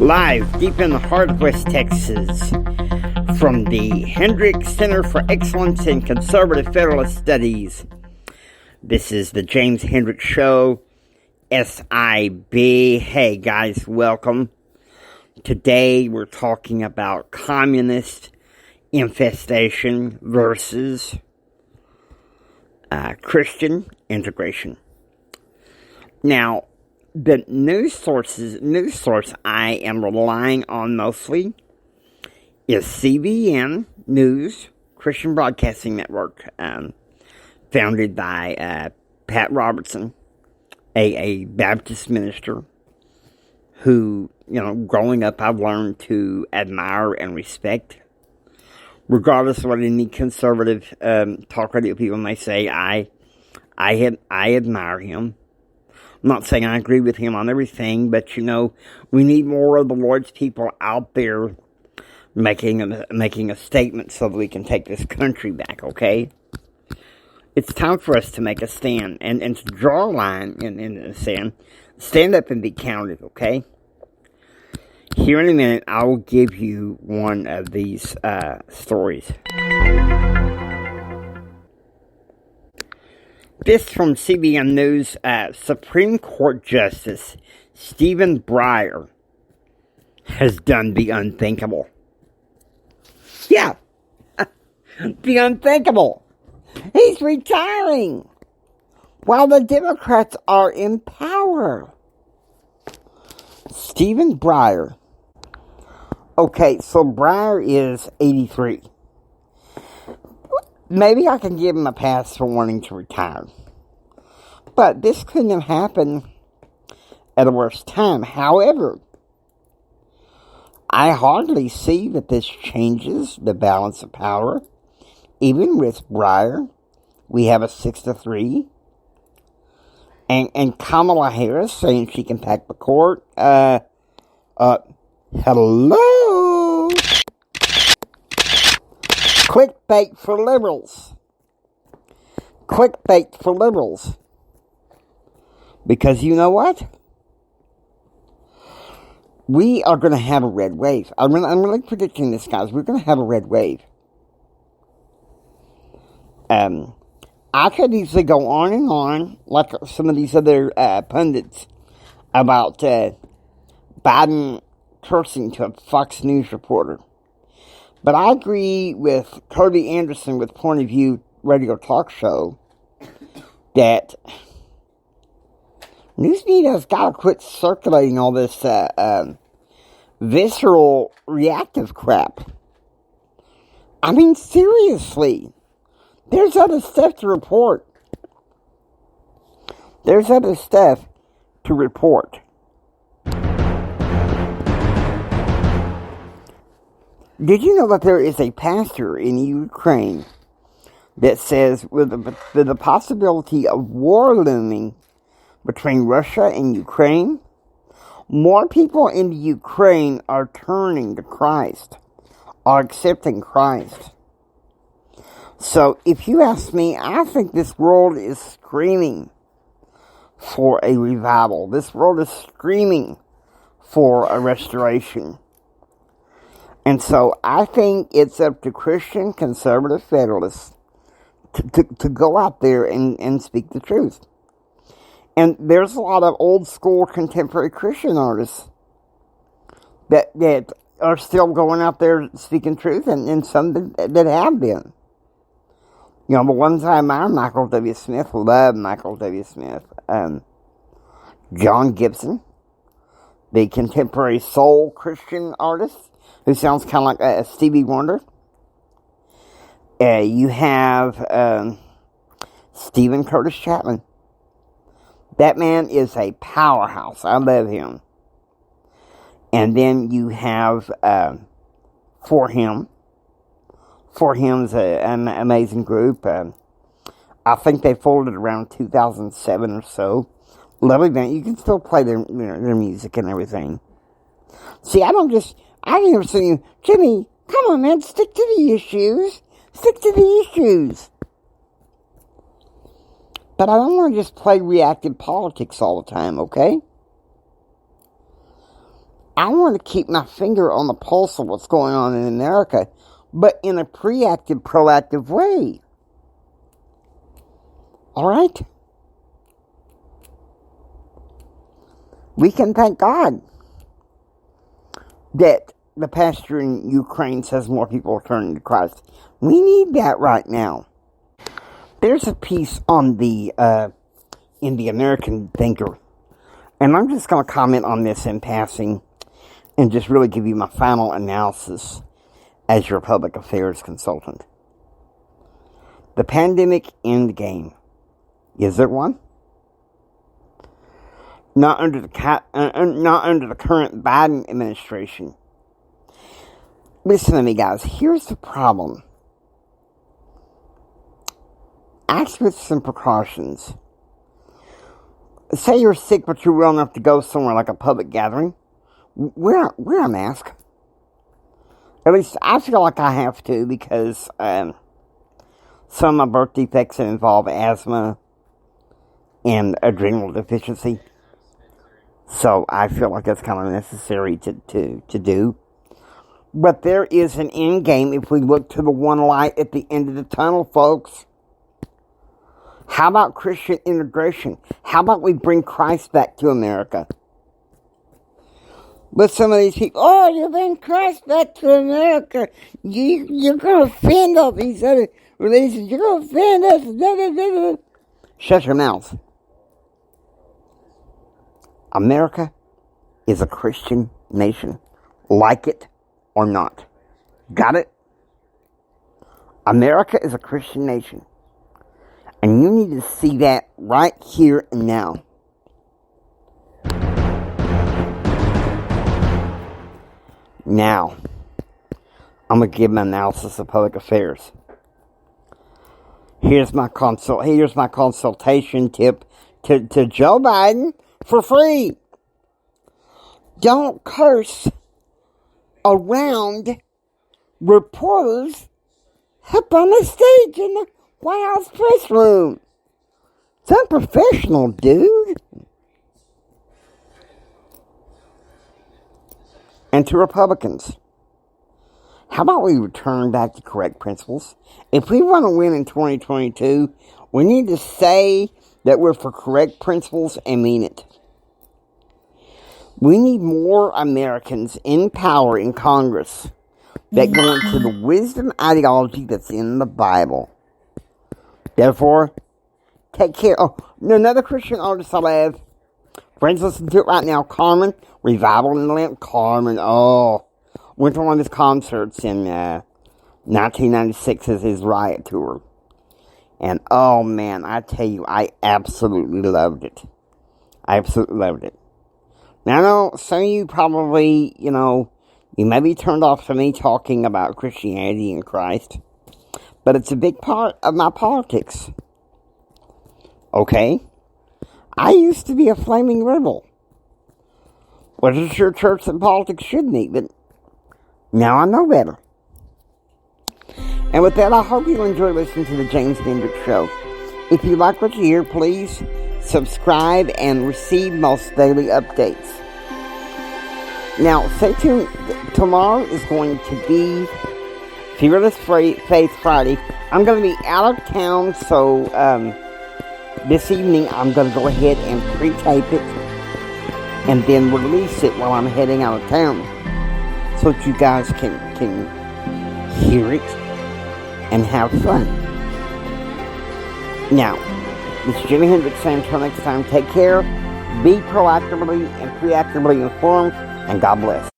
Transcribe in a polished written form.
Live deep in the heart of West Texas from the Hendrick Center for Excellence in Conservative Federalist Studies. This is the James Hendrick Show, SIB. Hey guys, welcome. Today we're talking about communist infestation versus Christian integration. Now, the news source I am relying on mostly is CBN News, Christian Broadcasting Network, founded by Pat Robertson, a Baptist minister who, growing up I've learned to admire and respect. Regardless of what any conservative talk radio people may say, I admire him. I'm not saying I agree with him on everything, but we need more of the Lord's people out there making a statement so that we can take this country back, okay? It's time for us to make a stand and to draw a line in the sand. Stand up and be counted, okay? Here in a minute, I will give you one of these stories. This from CBN News. Supreme Court Justice Stephen Breyer has done the unthinkable. Yeah, the unthinkable. He's retiring while the Democrats are in power. Stephen Breyer. Okay, so Breyer is 83. Maybe I can give him a pass for wanting to retire. But this couldn't have happened at a worse time. However, I hardly see that this changes the balance of power. Even with Breyer, we have a 6-3. And Kamala Harris saying she can pack the court. Hello? Clickbait for liberals. Clickbait for liberals. Because you know what? We are going to have a red wave. I'm really predicting this, guys. We're going to have a red wave. I could easily go on and on, like some of these other pundits, about Biden cursing to a Fox News reporter. But I agree with Kirby Anderson with Point of View Radio Talk Show that news media has got to quit circulating all this visceral, reactive crap. I mean, seriously. There's other stuff to report. There's other stuff to report. Did you know that there is a pastor in Ukraine that says with the possibility of war looming between Russia and Ukraine, more people in Ukraine are turning to Christ, are accepting Christ. So, if you ask me, I think this world is screaming for a revival. This world is screaming for a restoration. And so, I think it's up to Christian conservative federalists to go out there and speak the truth. And there's a lot of old school contemporary Christian artists that are still going out there speaking truth, and some that have been. The ones I admire, Michael W. Smith, love Michael W. Smith. John Gibson, the contemporary soul Christian artist, who sounds kind of like a Stevie Wonder. You have Stephen Curtis Chapman. That man is a powerhouse. I love him. And then you have For Him. For Him's an amazing group. I think they folded around 2007 or so. Lovely band. You can still play their music and everything. See, I never seen you, Jimmy, come on, man, stick to the issues. Stick to the issues. But I don't want to just play reactive politics all the time, okay? I want to keep my finger on the pulse of what's going on in America, but in a proactive way. All right? We can thank God that the pastor in Ukraine says more people are turning to Christ. We need that right now. There's a piece on the in the American Thinker, and I'm just going to comment on this in passing and just really give you my final analysis as your public affairs consultant. The pandemic end game. Is there one? Not under the current Biden administration. Listen to me, guys. Here's the problem. Act with some precautions. Say you're sick, but you're well enough to go somewhere like a public gathering. Wear a mask. At least I feel like I have to, because some of my birth defects involve asthma and adrenal deficiency. So I feel like that's kind of necessary to do. But there is an end game if we look to the one light at the end of the tunnel, folks. How about Christian integration? How about we bring Christ back to America? But some of these people, oh, you bring Christ back to America. You're going to offend all these other religions. You're going to offend us. Blah, blah, blah, blah. Shut your mouth. America is a Christian nation. Like it or not. Got it? America is a Christian nation. And you need to see that right here and now. Now, I'm going to give my analysis of public affairs. Here's my consultation tip to Joe Biden for free. Don't curse around reporters up on the stage in the White House press room. It's unprofessional, dude. And to Republicans, how about we return back to correct principles? If we want to win in 2022, we need to say that we're for correct principles and mean it. We need more Americans in power in Congress that go into the wisdom ideology that's in the Bible. Therefore, take care. Oh, another Christian artist I love. Friends, listen to it right now. Carmen, Revival in the Lamp. Carmen, went to one of his concerts in 1996 as his Riot Tour. And, oh man, I tell you, I absolutely loved it. I absolutely loved it. Now, I know some of you probably, you may be turned off to me talking about Christianity and Christ. But it's a big part of my politics. Okay? I used to be a flaming rebel. Wasn't sure church and politics should meet, but now I know better. And with that, I hope you enjoy listening to the James Hendricks Show. If you like what you hear, please subscribe and receive most daily updates. Now, stay tuned. Tomorrow is going to be Fearless Faith Friday. I'm going to be out of town, so this evening I'm going to go ahead and pre-tape it and then release it while I'm heading out of town, so that you guys can hear it and have fun. Now, this is Jimi Hendrix saying until next time, take care, be proactively and preactively informed, and God bless.